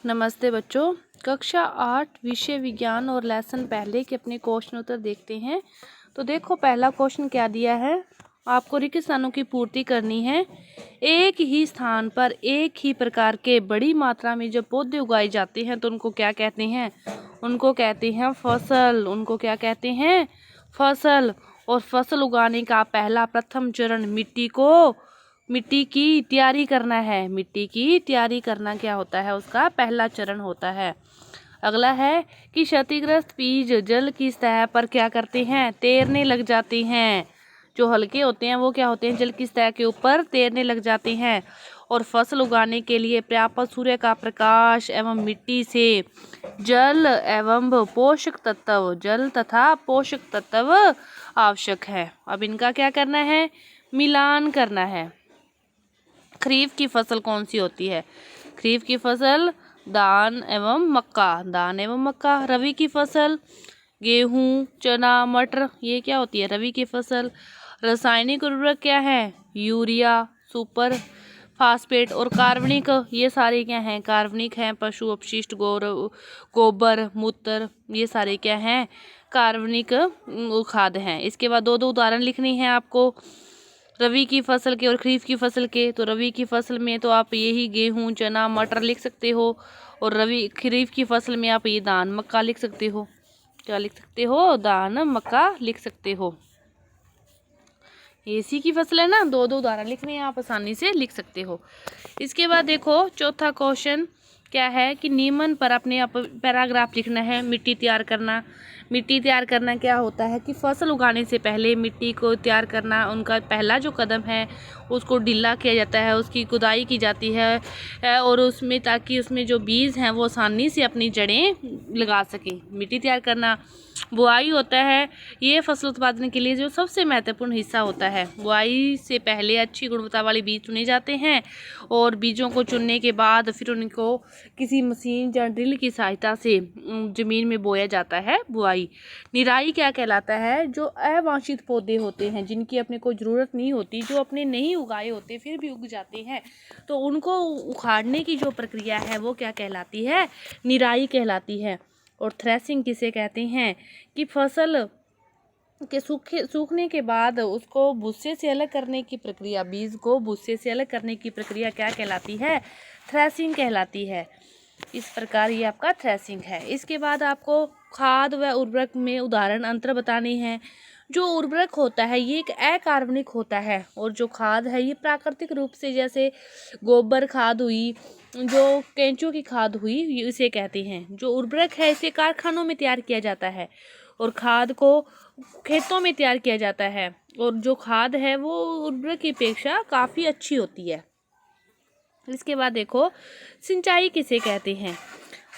नमस्ते बच्चों। कक्षा 8 विषय विज्ञान और लेसन पहले के अपने क्वेश्चन उत्तर देखते हैं। तो देखो पहला क्वेश्चन क्या दिया है, आपको रिक्त स्थानों की पूर्ति करनी है। एक ही स्थान पर एक ही प्रकार के बड़ी मात्रा में जब पौधे उगाए जाते हैं तो उनको क्या कहते हैं? उनको कहते हैं फसल। उनको क्या कहते हैं? फसल। और फसल उगाने का प्रथम चरण मिट्टी की तैयारी करना है। मिट्टी की तैयारी करना क्या होता है? उसका पहला चरण होता है। अगला है कि क्षतिग्रस्त बीज जल की सतह पर क्या करते हैं? तैरने लग जाते हैं। जो हल्के होते हैं वो क्या होते हैं? जल की सतह के ऊपर तैरने लग जाते हैं। और फसल उगाने के लिए पर्याप्त सूर्य का प्रकाश एवं मिट्टी से जल एवं पोषक तत्व आवश्यक है। अब इनका क्या करना है? मिलान करना है। खरीफ की फसल कौन सी होती है? खरीफ की फसल धान एवं मक्का। रबी की फसल गेहूं, चना, मटर, ये क्या होती है? रबी की फसल। रासायनिक उर्वरक क्या है? यूरिया, सुपर फास्फेट और कार्बनिक, ये सारे क्या हैं? कार्बनिक हैं। पशु अपशिष्ट, गोबर, मूत्र, ये सारे क्या हैं? कार्बनिक खाद हैं। इसके बाद दो उदाहरण लिखनी है आपको, रबी की फसल के और खरीफ की फसल के। तो रबी की फसल में तो आप यही गेहूं, चना, मटर लिख सकते हो, और खरीफ की फसल में आप ये धान, मक्का लिख सकते हो। क्या लिख सकते हो? धान, मक्का लिख सकते हो। इसी की फसल है ना। दो उदाहरण लिखने हैं, आप आसानी से लिख सकते हो। इसके बाद देखो चौथा क्वेश्चन क्या है कि निम्न पर अपने पैराग्राफ लिखना है। मिट्टी तैयार करना क्या होता है कि फसल उगाने से पहले मिट्टी को तैयार करना, उनका पहला जो कदम है उसको ढीला किया जाता है, उसकी खुदाई की जाती है और उसमें ताकि उसमें जो बीज हैं वो आसानी से अपनी जड़ें लगा सकें। मिट्टी तैयार करना। बुआई होता है, ये फसल उत्पादन के लिए जो सबसे महत्वपूर्ण हिस्सा होता है। बुआई से पहले अच्छी गुणवत्ता वाले बीज चुने जाते हैं और बीजों को चुनने के बाद फिर उनको किसी मशीन या ड्रिल की सहायता से जमीन में बोया जाता है। बुआई। निराई क्या कहलाता है? जो अवांछित पौधे होते हैं जिनकी अपने को जरूरत नहीं होती, जो अपने नहीं उगाए होते फिर भी उग जाते हैं, तो उनको उखाड़ने की जो प्रक्रिया है वो क्या कहलाती है? निराई कहलाती है। और थ्रेसिंग किसे कहते हैं? कि फसल के सूखने के बाद उसको भूसे से अलग करने की प्रक्रिया, बीज को भूसे से अलग करने की प्रक्रिया क्या कहलाती है? थ्रेसिंग कहलाती है। इस प्रकार ये आपका थ्रेसिंग है। इसके बाद आपको खाद व उर्वरक में उदाहरण अंतर बताने हैं। जो उर्वरक होता है ये एक अकार्बनिक होता है, और जो खाद है ये प्राकृतिक रूप से, जैसे गोबर खाद हुई, जो केंचुओं की खाद हुई, इसे कहते हैं। जो उर्वरक है इसे कारखानों में तैयार किया जाता है और खाद को खेतों में तैयार किया जाता है, और जो खाद है वो उर्वरक की अपेक्षा काफ़ी अच्छी होती है। इसके बाद देखो सिंचाई किसे कहते हैं,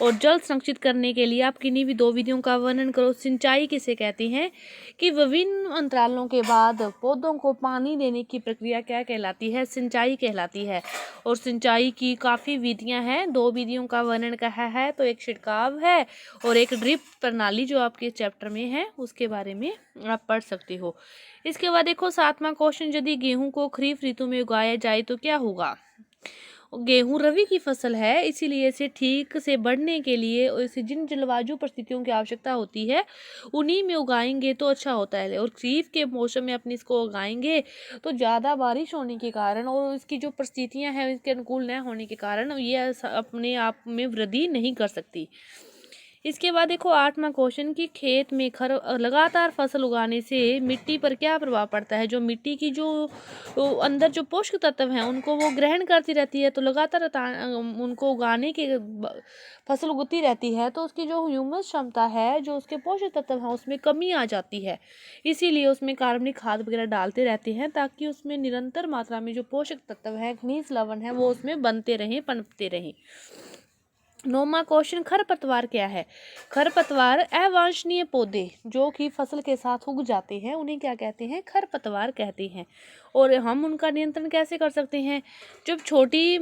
और जल संरक्षित करने के लिए आप किन्हीं भी दो विधियों का वर्णन करो। सिंचाई किसे कहते हैं? कि विभिन्न अंतरालों के बाद पौधों को पानी देने की प्रक्रिया क्या कहलाती है? सिंचाई कहलाती है। और सिंचाई की काफ़ी विधियां हैं। दो विधियों का वर्णन कहा है, तो एक छिड़काव है और एक ड्रिप प्रणाली, जो आपके चैप्टर में है उसके बारे में आप पढ़ सकते हो। इसके बाद देखो 7वां क्वेश्चन, यदि गेहूं को खरीफ ऋतु में उगाया जाए तो क्या होगा? गेहूं रबी की फसल है, इसीलिए इसे ठीक से बढ़ने के लिए इसे जिन जलवायु परिस्थितियों की आवश्यकता होती है उन्हीं में उगाएंगे तो अच्छा होता है। और खरीफ के मौसम में अपनी इसको उगाएंगे तो ज़्यादा बारिश होने के कारण और इसकी जो परिस्थितियां हैं इसके अनुकूल न होने के कारण ये अपने आप में वृद्धि नहीं कर सकती। इसके बाद देखो 8वां क्वेश्चन कि खेत में लगातार फसल उगाने से मिट्टी पर क्या प्रभाव पड़ता है? जो मिट्टी की जो अंदर जो पोषक तत्व हैं उनको वो ग्रहण करती रहती है, तो लगातार उनको उगाने के फसल उगती रहती है तो उसकी जो ह्यूमस क्षमता है, जो उसके पोषक तत्व हैं उसमें कमी आ जाती है। इसीलिए उसमें कार्बनिक खाद वगैरह डालते रहते हैं ताकि उसमें निरंतर मात्रा में जो पोषक तत्व है, खनिज लवण है, वो उसमें बनते रहें, पनपते रहें। 9वां क्वेश्चन खरपतवार क्या है? खरपतवार अवांछनीय पौधे जो कि फसल के साथ उग जाते हैं उन्हें क्या कहते हैं? खरपतवार कहते हैं। और हम उनका नियंत्रण कैसे कर सकते हैं? जब छोटी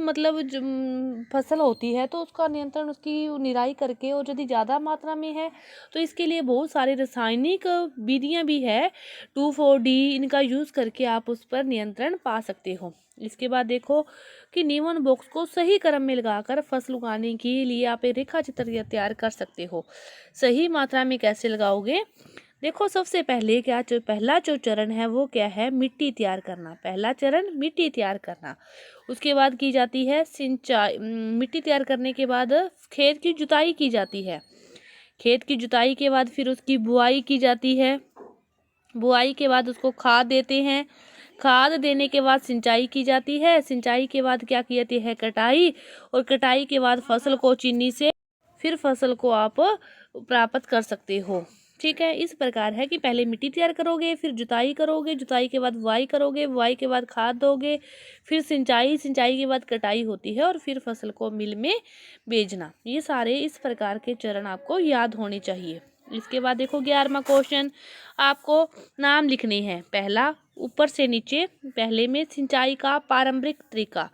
फसल होती है तो उसका नियंत्रण उसकी निराई करके, और यदि ज़्यादा मात्रा में है तो इसके लिए बहुत सारे रासायनिक विधियाँ भी है, 2,4-D, इनका यूज़ करके आप उस पर नियंत्रण पा सकते हो। इसके बाद देखो कि निम्न बॉक्स को सही क्रम में लगाकर फसल उगाने के लिए आप एक रेखा चित्र तैयार कर सकते हो। सही मात्रा में कैसे लगाओगे? देखो सबसे पहले पहला जो चरण है वो क्या है? मिट्टी तैयार करना। पहला चरण मिट्टी तैयार करना। उसके बाद की जाती है सिंचाई। मिट्टी तैयार करने के बाद खेत की जुताई की जाती है। खेत की जुताई के बाद फिर उसकी बुआई की जाती है। बुआई के बाद उसको खाद देते हैं। खाद देने के बाद सिंचाई की जाती है। सिंचाई के बाद क्या की जाती है? कटाई। और कटाई के बाद फसल को चीनी से फिर फसल को आप प्राप्त कर सकते हो। ठीक है, इस प्रकार है कि पहले मिट्टी तैयार करोगे, फिर जुताई करोगे, जुताई के बाद बुआई करोगे, बुआई के बाद खाद दोगे, फिर सिंचाई, सिंचाई के बाद कटाई होती है और फिर फसल को मिल में बेचना। ये सारे इस प्रकार के चरण आपको याद होने चाहिए। इसके बाद देखो 11वां क्वेश्चन, आपको नाम लिखने हैं। पहला ऊपर से नीचे, पहले में सिंचाई का पारंपरिक तरीका।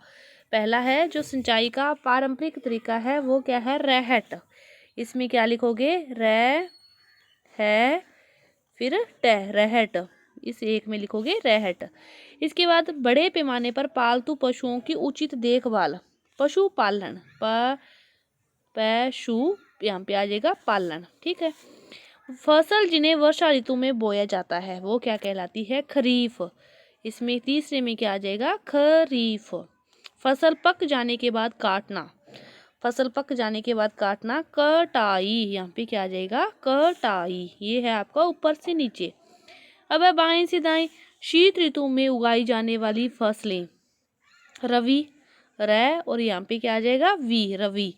पहला है जो सिंचाई का पारंपरिक तरीका है वो क्या है? रहट। इसमें क्या लिखोगे? र है फिर ट, रहट। इस एक में लिखोगे रहट। इसके बाद बड़े पैमाने पर पालतू पशुओं की उचित देखभाल। पशुपालन। पशु यहाँ पे आ जाएगा पालन। ठीक है। फसल जिन्हें वर्षा ऋतु में बोया जाता है वो क्या कहलाती है? खरीफ। इसमें तीसरे में क्या आ जाएगा? खरीफ। फसल पक जाने के बाद काटना। फसल पक जाने के बाद काटना, कटाई। यहाँ पे क्या आ जाएगा? कटाई। ये है आपका ऊपर से नीचे। अब है बाएं से दाएं, शीत ऋतु में उगाई जाने वाली फसलें। रवि, रै, और यहाँ पे क्या आ जाएगा? वी, रवि।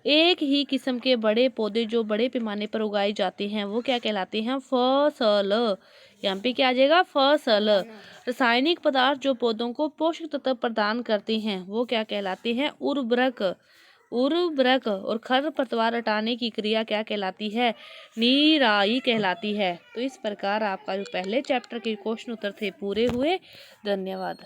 एक ही किस्म के बड़े पौधे जो बड़े पैमाने पर उगाए जाते हैं वो क्या कहलाते हैं? फसल। यहाँ पे क्या आ जाएगा? फसल। रासायनिक पदार्थ जो पौधों को पोषक तत्व प्रदान करते हैं वो क्या कहलाते हैं? उर्वरक। उर्वरक। और खरपतवार हटाने की क्रिया क्या कहलाती है? निराई कहलाती है। तो इस प्रकार आपका जो पहले चैप्टर के क्वेश्चन उत्तर थे पूरे हुए। धन्यवाद।